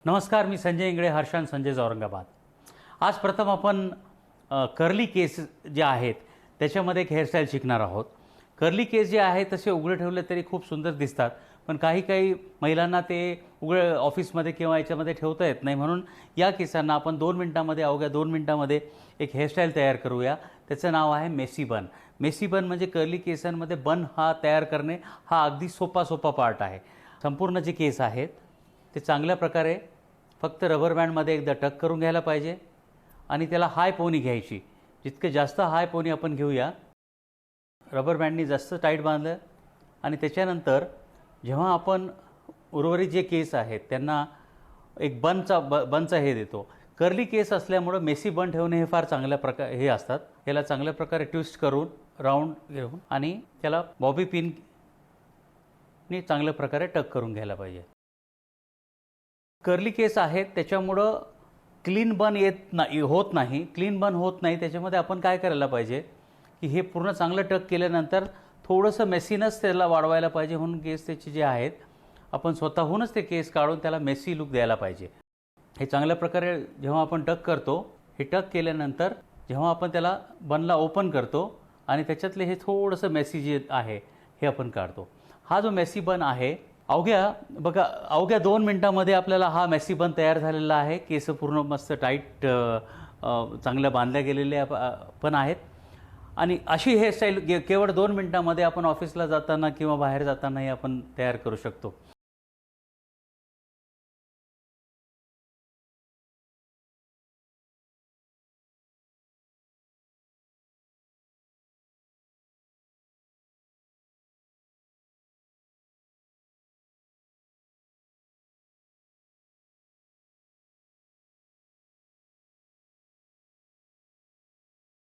नमस्कार, मी संजय इंगळे, हर्षान संजय औरंगाबाद। आज प्रथम आपण कर्ली केस जे आहेत त्याच्यामध्ये एक हेअरस्टाईल शिकणार आहोत। कर्ली केस जे आहेत तसे उघडे ठेवले तरी खूप सुंदर दिसतात, पण काही महिलांना ते उघडे ऑफिसमध्ये किंवा याच्यामध्ये ठेवता येत नाही, म्हणून या केसांना आपण 2 मिनिटांमध्ये, अवघ्या 2 मिनिटांमध्ये एक हेअरस्टाईल तयार करूया। त्याचं नाव आहे मेसी बन। मेसी बन म्हणजे कर्ली केसांमध्ये बन हा तयार करणे हा अगदी सोपा पार्ट आहे। संपूर्ण जे केस आहेत ते चांगल्या प्रकारे फक्त रबर बँडमध्ये एकदा टक करून घ्यायला पाहिजे आणि त्याला हाय पोनी घ्यायची। जितके जास्त हाय पोनी आपण घेऊया, रबर बँडनी जास्त टाईट बांधलं आणि त्याच्यानंतर जेव्हा आपण उर्वरित जे केस आहेत त्यांना एक बनचा हे देतो। कर्ली केस असल्यामुळे मेसी बन ठेवणे हे फार चांगल्या प्रकारे हे असतात। याला चांगल्या प्रकारे ट्विस्ट करून राऊंड घेऊन आणि त्याला बॉबी पिननी चांगल्या प्रकारे टक करून घ्यायला पाहिजे। कर्ली केस आहेत त्याच्यामुळं क्लीन बन होत नाही। क्लीन बन होत नाही, त्याच्यामध्ये आपण काय करायला पाहिजे की हे पूर्ण चांगलं टक केल्यानंतर थोडंसं मेसीनस त्याला वाढवायला पाहिजे, म्हणून केस त्याचे जे आहेत आपण स्वतःहूनच ते केस काढून त्याला मेसी लुक द्यायला पाहिजे। हे चांगल्या प्रकारे जेव्हा आपण टक करतो, हे टक केल्यानंतर जेव्हा आपण त्याला बनला ओपन करतो आणि त्याच्यातले हे थोडंसं मेसी जे आहे हे आपण काढतो। हा जो मेसी बन आहे अवघ्या 2 मिनिटांमध्ये आपल्याला हा मेसी बन तयार झालेला आहे। केस पूर्ण मस्त टाईट चांगल्या बांधल्या गेलेल्या पण आहेत आणि अशी हेअरस्टाईल केवळ 2 मिनिटांमध्ये आपण ऑफिसला जाताना किंवा बाहेर जातानाही आपण तयार करू शकतो।